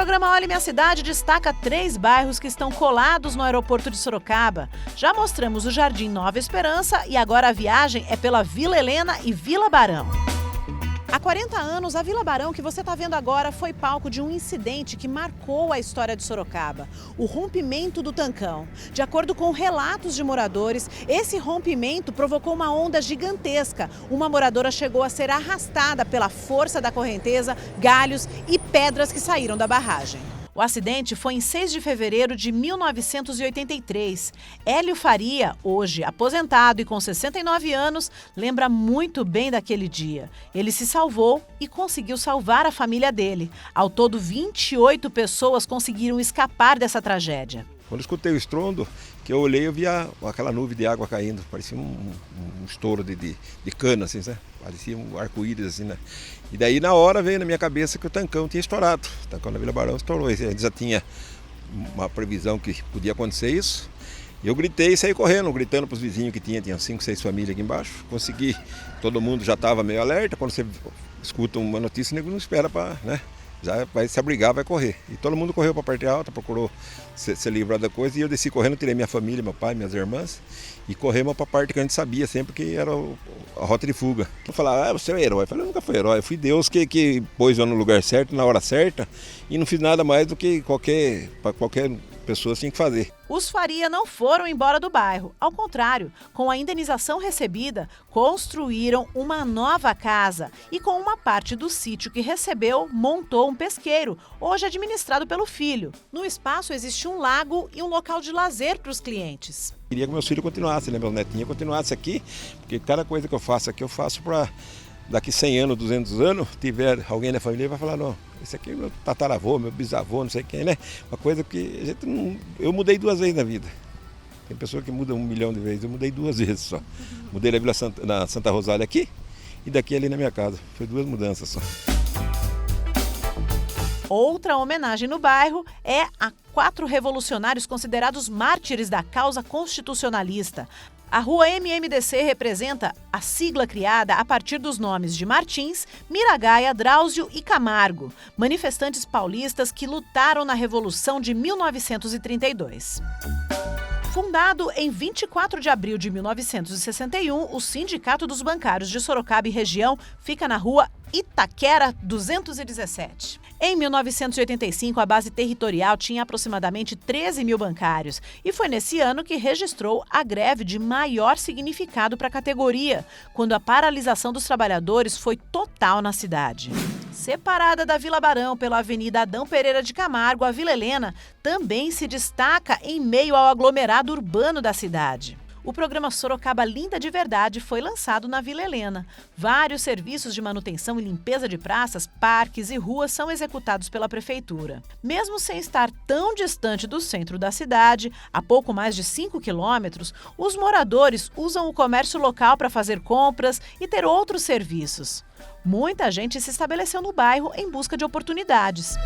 programa Olhe Minha Cidade destaca 3 bairros que estão colados no aeroporto de Sorocaba. Já mostramos o Jardim Nova Esperança e agora a viagem é pela Vila Helena e Vila Barão. Há 40 anos, a Vila Barão que você está vendo agora foi palco de um incidente que marcou a história de Sorocaba, o rompimento do Tancão. De acordo com relatos de moradores, esse rompimento provocou uma onda gigantesca. Uma moradora chegou a ser arrastada pela força da correnteza, galhos e pedras que saíram da barragem. O acidente foi em 6 de fevereiro de 1983. Hélio Faria, hoje aposentado e com 69 anos, lembra muito bem daquele dia. Ele se salvou e conseguiu salvar a família dele. Ao todo, 28 pessoas conseguiram escapar dessa tragédia. Quando eu escutei o estrondo, que eu olhei, eu via aquela nuvem de água caindo. Parecia um estouro de cana, assim, né? Parecia um arco-íris, assim, né? E daí, na hora, veio na minha cabeça que o Tancão tinha estourado. O Tancão da Vila Barão estourou. Ele já tinha uma previsão que podia acontecer isso. E eu gritei e saí correndo, gritando para os vizinhos que tinha 5, 6 famílias aqui embaixo. Consegui, todo mundo já estava meio alerta. Quando você escuta uma notícia, o nego não espera para, né? Já vai se abrigar, vai correr. E todo mundo correu para a parte alta, procurou se livrar da coisa. E eu desci correndo, tirei minha família, meu pai, minhas irmãs. E corremos para a parte que a gente sabia sempre que era a rota de fuga. Eu falava, você é o herói. Eu falei, eu nunca fui herói. Eu fui Deus que pôs eu no lugar certo, na hora certa. E não fiz nada mais do que qualquer pessoa tinha que fazer. Os Faria não foram embora do bairro. Ao contrário, com a indenização recebida, construíram uma nova casa e com uma parte do sítio que recebeu, montou um pesqueiro, hoje administrado pelo filho. No espaço existe um lago e um local de lazer para os clientes. Queria que meus filhos continuassem, né? Meus netinhos continuassem aqui, porque cada coisa que eu faço aqui, eu faço para daqui 100 anos, 200 anos, tiver alguém da família vai falar, não, esse aqui é meu tataravô, meu bisavô, não sei quem, né? Uma coisa que a gente não... Eu mudei 2 vezes na vida. Tem pessoa que muda 1 milhão de vezes, eu mudei 2 vezes só. Mudei na Santa Rosália aqui e daqui ali na minha casa. Foi 2 mudanças só. Outra homenagem no bairro é a 4 revolucionários considerados mártires da causa constitucionalista. A Rua MMDC representa a sigla criada a partir dos nomes de Martins, Miragaia, Drauzio e Camargo, manifestantes paulistas que lutaram na Revolução de 1932. Fundado em 24 de abril de 1961, o Sindicato dos Bancários de Sorocaba e região fica na Rua Itaquera 217. Em 1985, a base territorial tinha aproximadamente 13 mil bancários e foi nesse ano que registrou a greve de maior significado para a categoria, quando a paralisação dos trabalhadores foi total na cidade. Separada da Vila Barão pela Avenida Adão Pereira de Camargo, a Vila Helena também se destaca em meio ao aglomerado urbano da cidade. O programa Sorocaba Linda de Verdade foi lançado na Vila Helena. Vários serviços de manutenção e limpeza de praças, parques e ruas são executados pela prefeitura. Mesmo sem estar tão distante do centro da cidade, a pouco mais de 5 quilômetros, os moradores usam o comércio local para fazer compras e ter outros serviços. Muita gente se estabeleceu no bairro em busca de oportunidades.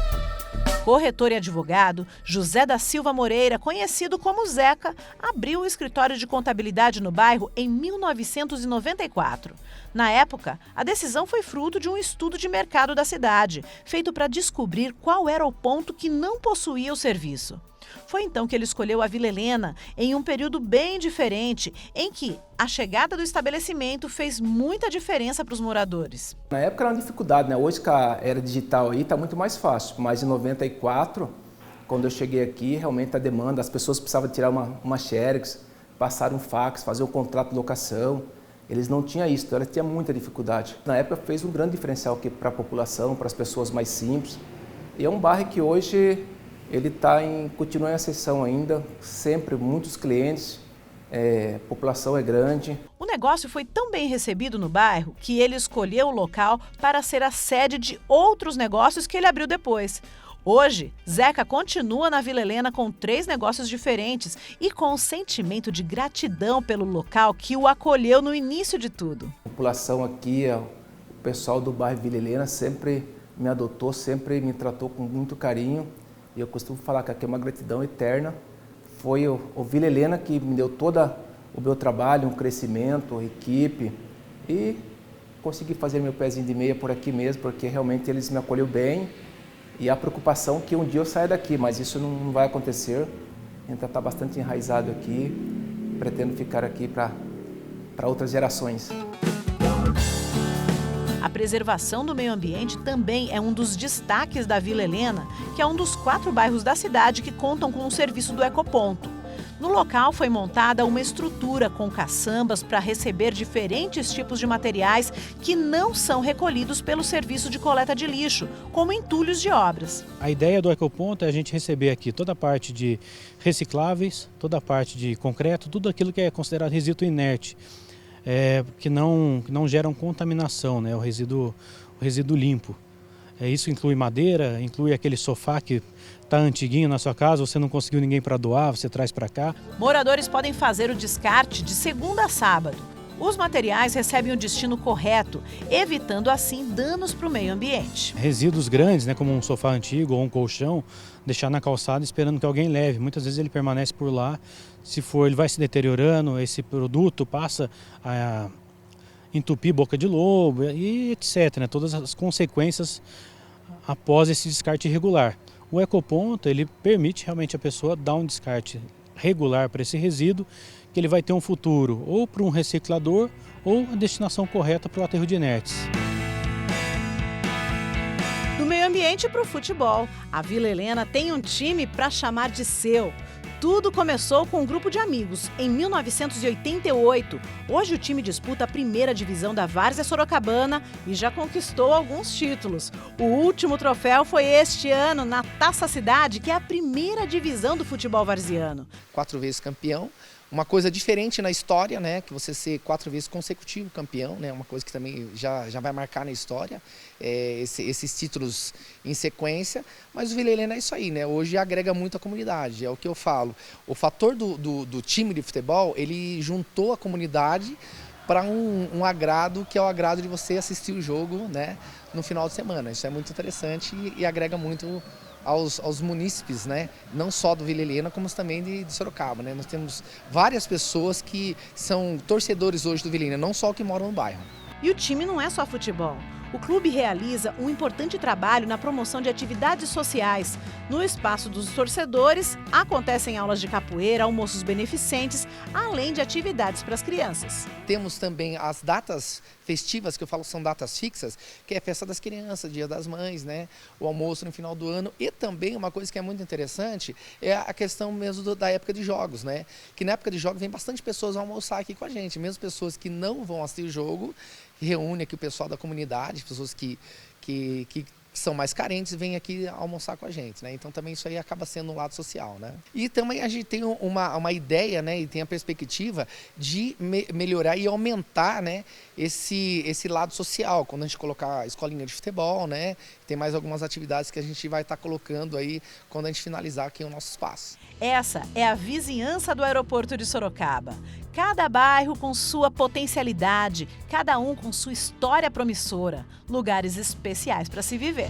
Corretor e advogado, José da Silva Moreira, conhecido como Zeca, abriu um escritório de contabilidade no bairro em 1994. Na época, a decisão foi fruto de um estudo de mercado da cidade, feito para descobrir qual era o ponto que não possuía o serviço. Foi então que ele escolheu a Vila Helena, em um período bem diferente, em que a chegada do estabelecimento fez muita diferença para os moradores. Na época era uma dificuldade, né? Hoje com a era digital aí está muito mais fácil, mas em 94, quando eu cheguei aqui, realmente a demanda, as pessoas precisavam tirar uma xerox, passar um fax, fazer um contrato de locação, eles não tinham isso, então eles tinham muita dificuldade. Na época fez um grande diferencial aqui para a população, para as pessoas mais simples, e é um bairro que hoje ele continua em ascensão ainda, sempre muitos clientes, a população é grande. O negócio foi tão bem recebido no bairro que ele escolheu o local para ser a sede de outros negócios que ele abriu depois. Hoje, Zeca continua na Vila Helena com 3 negócios diferentes e com um sentimento de gratidão pelo local que o acolheu no início de tudo. A população aqui, o pessoal do bairro Vila Helena sempre me adotou, sempre me tratou com muito carinho. E eu costumo falar que aqui é uma gratidão eterna. Foi o Vila Helena que me deu todo o meu trabalho, um crescimento, equipe. E consegui fazer meu pezinho de meia por aqui mesmo, porque realmente eles me acolheram bem. E a preocupação que um dia eu saia daqui, mas isso não vai acontecer. Ainda está bastante enraizado aqui, pretendo ficar aqui para outras gerações. A preservação do meio ambiente também é um dos destaques da Vila Helena, que é um dos 4 bairros da cidade que contam com o serviço do Ecoponto. No local foi montada uma estrutura com caçambas para receber diferentes tipos de materiais que não são recolhidos pelo serviço de coleta de lixo, como entulhos de obras. A ideia do Ecoponto é a gente receber aqui toda a parte de recicláveis, toda a parte de concreto, tudo aquilo que é considerado resíduo inerte, que não geram contaminação, né? O resíduo limpo. Isso inclui madeira, inclui aquele sofá que está antiguinho na sua casa, você não conseguiu ninguém para doar, você traz para cá. Moradores podem fazer o descarte de segunda a sábado. Os materiais recebem o destino correto, evitando assim danos para o meio ambiente. Resíduos grandes, né, como um sofá antigo ou um colchão, deixar na calçada esperando que alguém leve. Muitas vezes ele permanece por lá, se for ele vai se deteriorando, esse produto passa a entupir boca de lobo e etc, né, todas as consequências após esse descarte irregular. O Ecoponto, ele permite realmente a pessoa dar um descarte regular para esse resíduo, que ele vai ter um futuro ou para um reciclador ou a destinação correta para o aterro de inertes. Do meio ambiente para o futebol, a Vila Helena tem um time para chamar de seu. Tudo começou com um grupo de amigos, em 1988. Hoje o time disputa a primeira divisão da Várzea Sorocabana e já conquistou alguns títulos. O último troféu foi este ano na Taça Cidade, que é a primeira divisão do futebol varziano. 4 vezes campeão. Uma coisa diferente na história, né, que você ser 4 vezes consecutivo campeão, né, uma coisa que também já vai marcar na história, esses títulos em sequência, mas o Vila Helena é isso aí, né, hoje agrega muito a comunidade, é o que eu falo, o fator do time de futebol, ele juntou a comunidade para um agrado, que é o agrado de você assistir o jogo, né, no final de semana, isso é muito interessante e agrega muito aos munícipes, né? Não só do Vila Helena, como também de Sorocaba, né? Nós temos várias pessoas que são torcedores hoje do Vila Helena, não só que moram no bairro. E o time não é só futebol. O clube realiza um importante trabalho na promoção de atividades sociais. No espaço dos torcedores, acontecem aulas de capoeira, almoços beneficentes, além de atividades para as crianças. Temos também as datas festivas, que eu falo que são datas fixas, que é a festa das crianças, Dia das Mães, né? O almoço no final do ano. E também uma coisa que é muito interessante é a questão mesmo da época de jogos, né? Que na época de jogos vem bastante pessoas almoçar aqui com a gente, mesmo pessoas que não vão assistir o jogo, reúne aqui o pessoal da comunidade, pessoas que são mais carentes, vêm aqui almoçar com a gente, né? Então também isso aí acaba sendo um lado social, né? E também a gente tem uma ideia, né? E tem a perspectiva de melhorar e aumentar, né? Esse lado social, quando a gente colocar a escolinha de futebol, né? Tem mais algumas atividades que a gente vai estar colocando aí quando a gente finalizar aqui o nosso espaço. Essa é a vizinhança do aeroporto de Sorocaba. Cada bairro com sua potencialidade, cada um com sua história promissora. Lugares especiais para se viver.